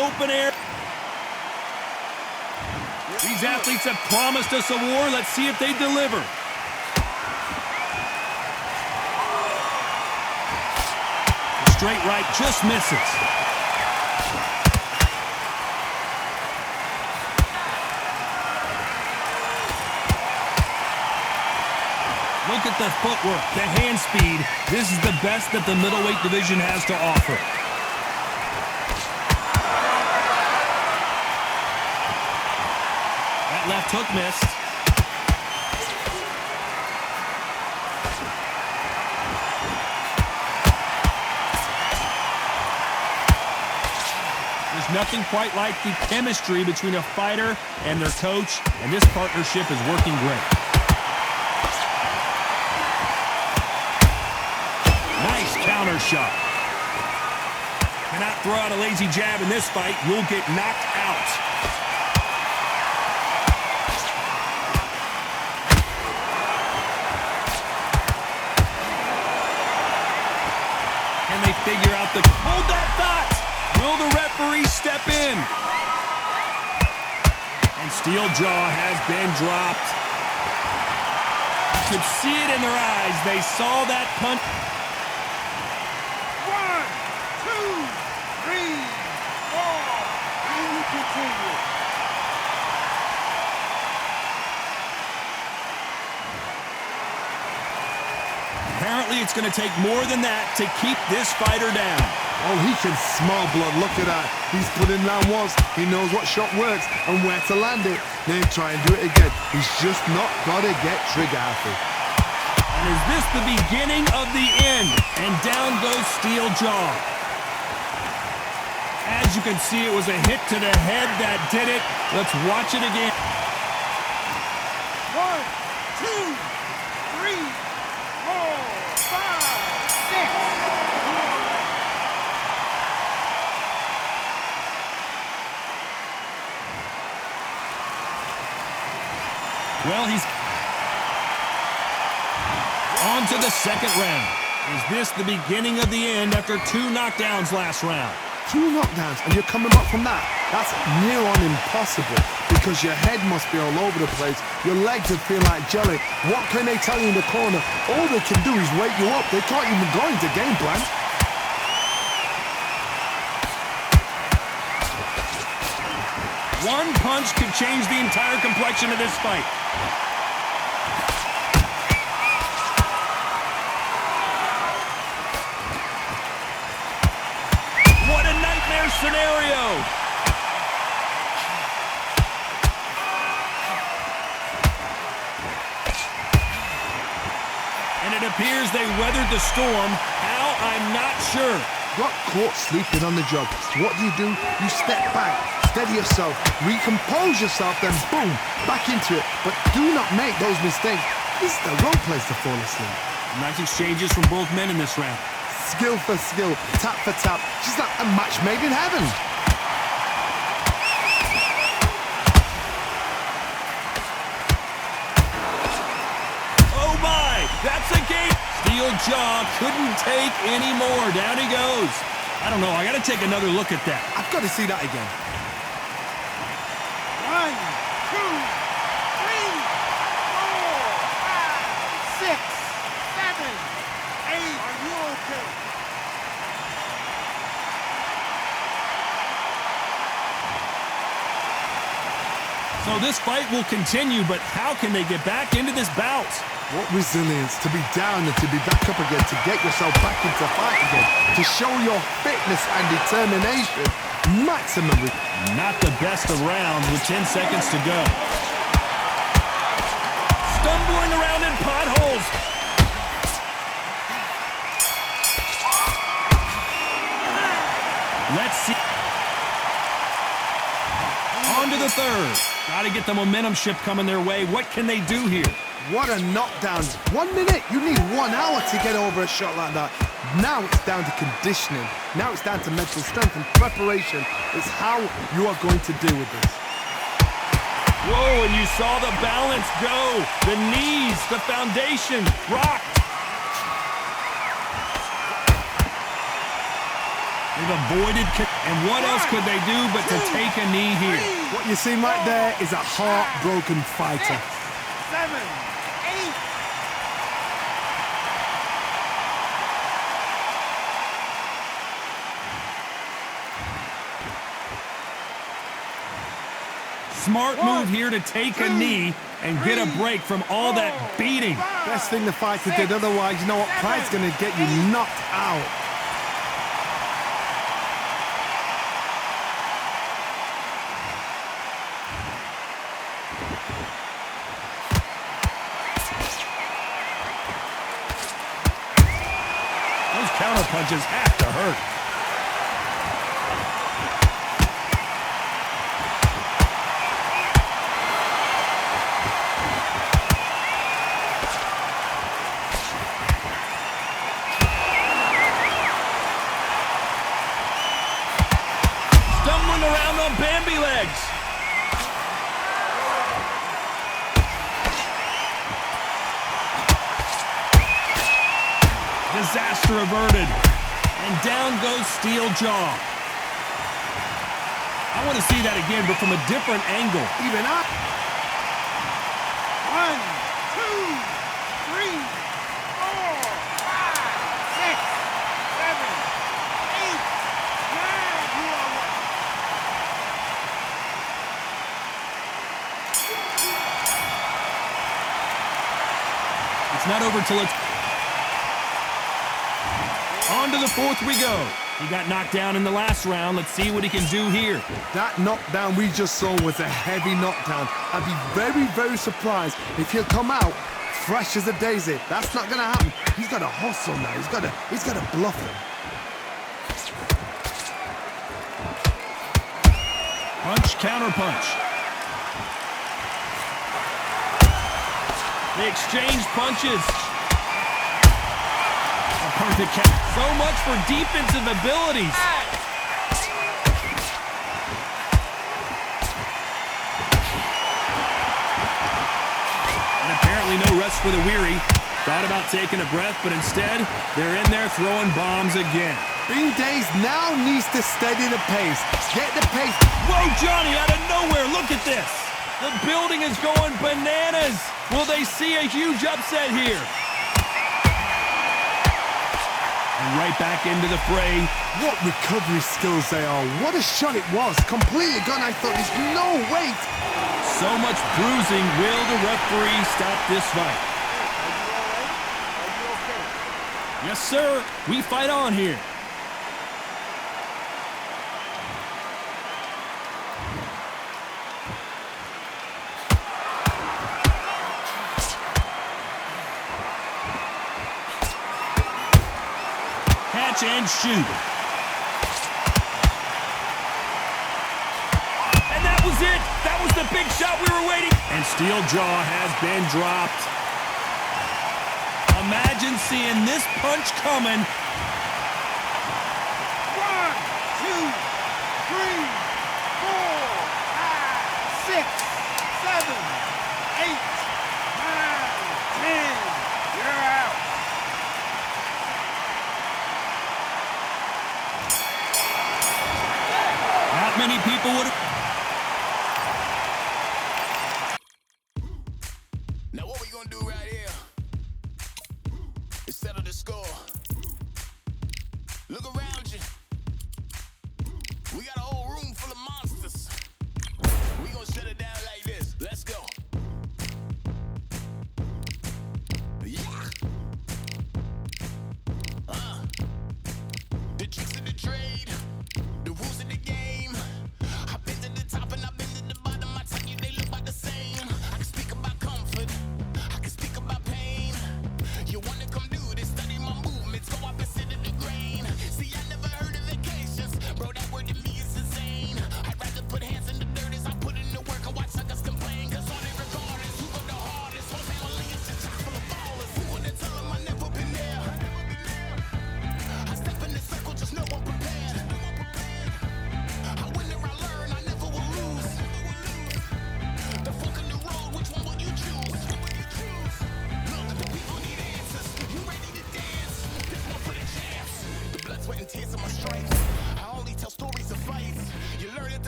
open air. These athletes have promised us a war. Let's see if they deliver. The straight right just misses. Look at the footwork, the hand speed. This is the best that the middleweight division has to offer. That left hook missed. There's nothing quite like the chemistry between a fighter and their coach, and this partnership is working great. Nice counter shot. Cannot throw out a lazy jab in this fight. You'll get knocked out. Can they figure out the... Hold that thought! Will the referee step in? And steel jaw has been dropped. You could see it in their eyes. They saw that punch. 1, 2, 3, 4. And you continue. Apparently, it's going to take more than that to keep this fighter down. Oh, he can smell blood. Look at that. He's put in round once. He knows what shot works and where to land it. Then try and do it again. He's just not got to get trigger happy. And is this the beginning of the end? And down goes steel jaw. As you can see, it was a hit to the head that did it. Let's watch it again. 1, 2, 3, 4, 5, 6. Well, he's on to the second round. Is this the beginning of the end after 2 knockdowns last round? 2 knockdowns, and you're coming back from that. That's near on impossible because your head must be all over the place. Your legs would feel like jelly. What can they tell you in the corner? All they can do is wake you up. They can't even go into game plan. One punch could change the entire complexion of this fight. What a nightmare scenario! And it appears they weathered the storm. How? I'm not sure. Got caught sleeping on the job. So what do? You step back, steady yourself, recompose yourself, then boom, back into it. But do not make those mistakes. This is the wrong place to fall asleep. Nice exchanges from both men in this round. Skill for skill, tap for tap. She's like a match made in heaven. Oh my, that's a game. Steel jaw couldn't take any more. Down he goes. I don't know. I got to take another look at that. I've got to see that again. 1, 2, 3, 4, 5, 6, 7, 8. Are you okay? So this fight will continue, but how can they get back into this bout? What resilience to be down and to be back up again, to get yourself back into fight again, to show your fitness and determination. Maximum. Not the best of rounds with 10 seconds to go. Stumbling around in potholes. Let's see. On to the third. Got to get the momentum shift coming their way. What can they do here? What a knockdown. 1 minute. You need 1 hour to get over a shot like that. Now it's down to conditioning. Now it's down to mental strength and preparation. It's how you are going to deal with this. Whoa, and you saw the balance go. The knees, the foundation, rocked. And They've avoided, and what else could they do but to take a knee here? What you see right there is a heartbroken fighter. 6, 7, 8. Smart move here to take a knee and get a break from all that beating. Best thing the fighter did, otherwise, you know what? Pride's going to get you knocked out. Those counter punches have to hurt. Around on Bambi legs. Disaster averted. And down goes Steel Jaw. I want to see that again, but from a different angle. Even up. 1, 2, 3, 4, 5, 6, 7, 8, 9. You are one. It's not over till it's... On to the fourth we go. He got knocked down in the last round. Let's see what he can do here. That knockdown we just saw was a heavy knockdown. I'd be very, very surprised if he'll come out fresh as a daisy. That's not going to happen. He's got to hustle now. He's got to bluff him. Punch, counter punch. They exchange punches. A perfect count. So much for defensive abilities. And apparently no rest for the weary. Thought about taking a breath, but instead, they're in there throwing bombs again. Bean Days now needs to steady the pace. Get the pace. Whoa, Johnny, out of nowhere, look at this. The building is going bananas. Will they see a huge upset here? And right back into the fray. What recovery skills they are. What a shot it was. Completely gone. I thought there's no weight. So much bruising. Will the referee stop this fight? Are you okay? Yes, sir. We fight on here. Catch and shoot. And that was it. That was the big shot we were waiting. And Steel Jaw has been dropped. Imagine seeing this punch coming. 1, 2, 3, 4, 5, 6, 7, 8, 9, 10. You're out. Not many people would have. Now what we gonna do right here is settle the score. Look around you. We got a whole room full of monsters. We gonna shut it down like this. Let's go. Yeah. The tricks of the trade, the rules of the game. I've been to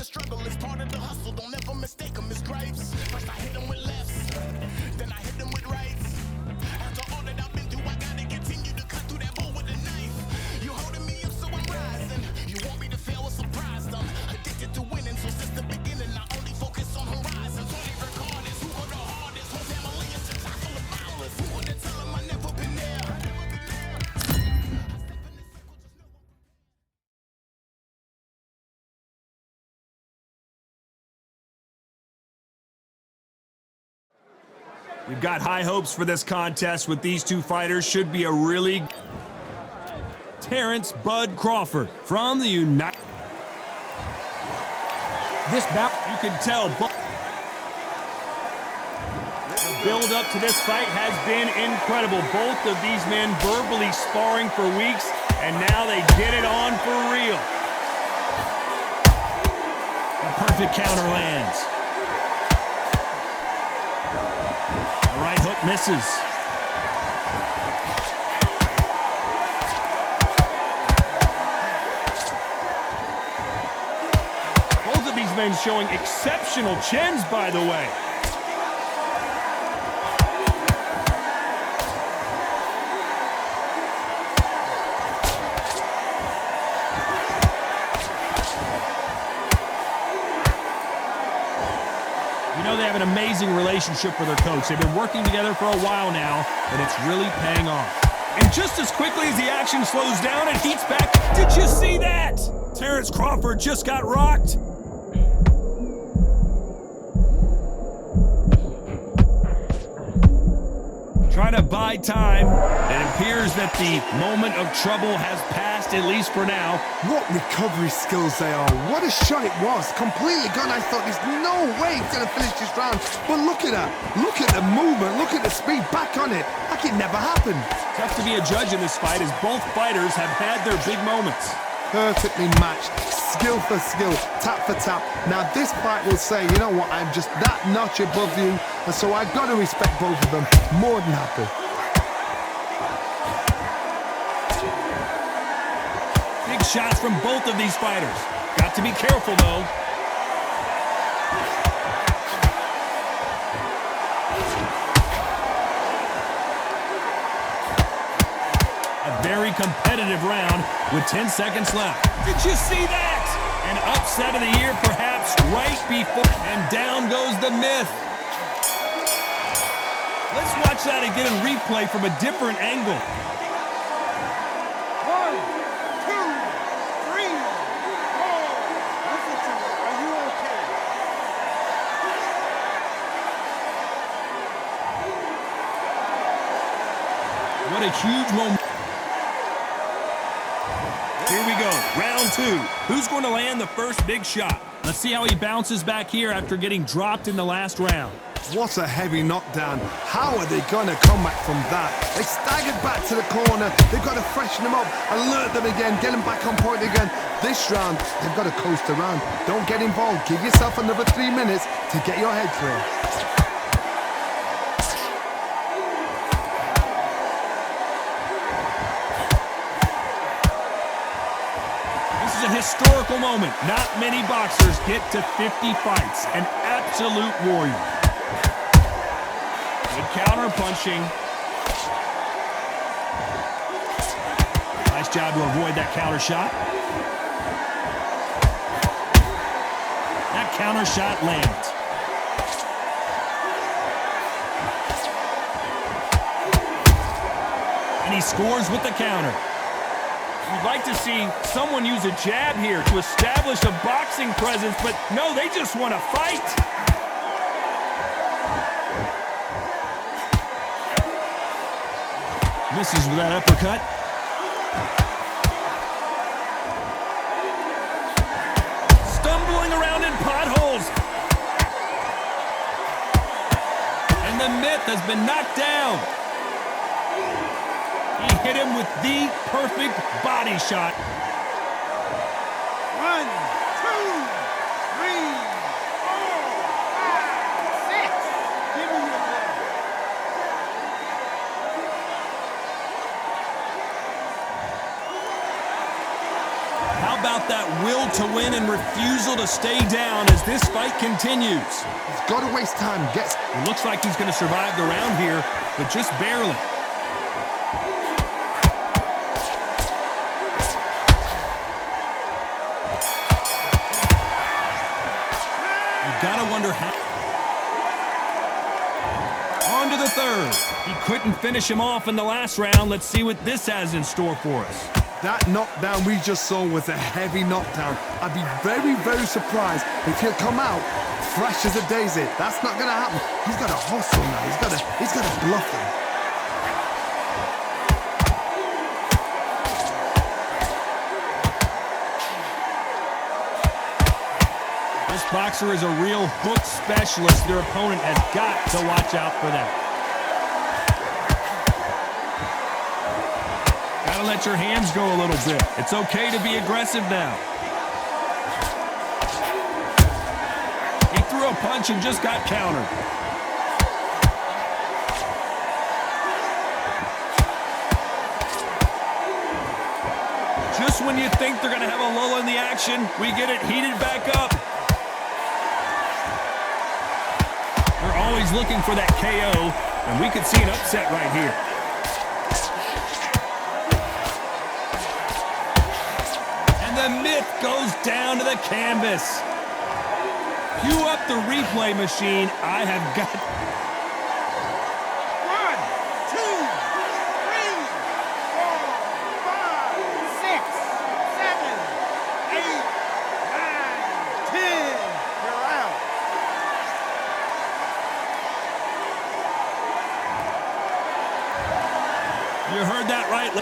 struggle, it's part of the hustle. Don't ever mistake them as gripes. First I hit them with lefts, then I hit them with rights. After all that I've been through, I gotta continue to cut through that bull with a knife. You holding me up, so I'm rising. You want me to fail, or surprised? I'm addicted to winning, so since the beginning, I only focus on horizons. Only regardless, who go the hardest? Whole family is a tackle of violence. Who would have tell them I never been there? We've got high hopes for this contest with these two fighters. Should be a really... Terrence Bud Crawford from the United... This bout, you can tell... The build up to this fight has been incredible. Both of these men verbally sparring for weeks, and now they get it on for real. A perfect counter lands. The right hook misses. Both of these men showing exceptional chins, by the way. They have an amazing relationship with their coach. They've been working together for a while now, and it's really paying off. And just as quickly as the action slows down and heats back, did you see that? Terrence Crawford just got rocked. Trying to buy time. It appears that the moment of trouble has passed, at least for now. What recovery skills they are. What a shot it was. Completely gone. I thought there's no way he's going to finish this round. But look at that. Look at the movement. Look at the speed. Back on it. Like it never happened. Tough to be a judge in this fight as both fighters have had their big moments. Perfectly matched. Skill for skill. Tap for tap. Now this fight will say, you know what, I'm just that notch above you. And so I've got to respect both of them. More than happy. Big shots from both of these fighters. Got to be careful, though. A very competitive round with 10 seconds left. Did you see that? An upset of the year, perhaps, right before. And down goes the myth. Let's watch that again and replay from a different angle. 1, 2, 3, 4. Listen to me. Are you okay? What a huge moment. Here we go, round 2. Who's going to land the first big shot? Let's see how he bounces back here after getting dropped in the last round. What a heavy knockdown. How are they going to come back from that? They staggered back to the corner. They've got to freshen them up, alert them again, get them back on point again. This round, they've got to coast around. Don't get involved. Give yourself another 3 minutes to get your head clear. A historical moment. Not many boxers get to 50 fights. An absolute warrior. Good counter punching. Nice job to avoid that counter shot. That counter shot lands. And he scores with the counter. You'd like to see someone use a jab here to establish a boxing presence, but no, they just want to fight. Misses with that uppercut. Stumbling around in potholes. And the myth has been knocked down. He hit him with the perfect body shot. 1, 2, 3, 4, 5, 6. Give me your leg. How about that will will to win and refusal to stay down as this fight continues. He's got to waste time. It looks like he's going to survive the round here, but just barely. You gotta wonder how. On to the third. He couldn't finish him off in the last round. Let's see what this has in store for us. That knockdown we just saw was a heavy knockdown. I'd be very, very surprised if he'll come out fresh as a daisy. That's not gonna happen. He's got to hustle now. He's got to bluff him. This boxer is a real hook specialist. Their opponent has got to watch out for that. Gotta let your hands go a little bit. It's okay to be aggressive now. He threw a punch and just got countered. Just when you think they're gonna have a lull in the action, we get it heated back up. They're always looking for that KO, and we could see an upset right here. The myth goes down to the canvas. Cue up the replay machine. I have got... 1, 2, 3, 4, 5, 6, 7, 8, 9, 10. You're out. You heard that right.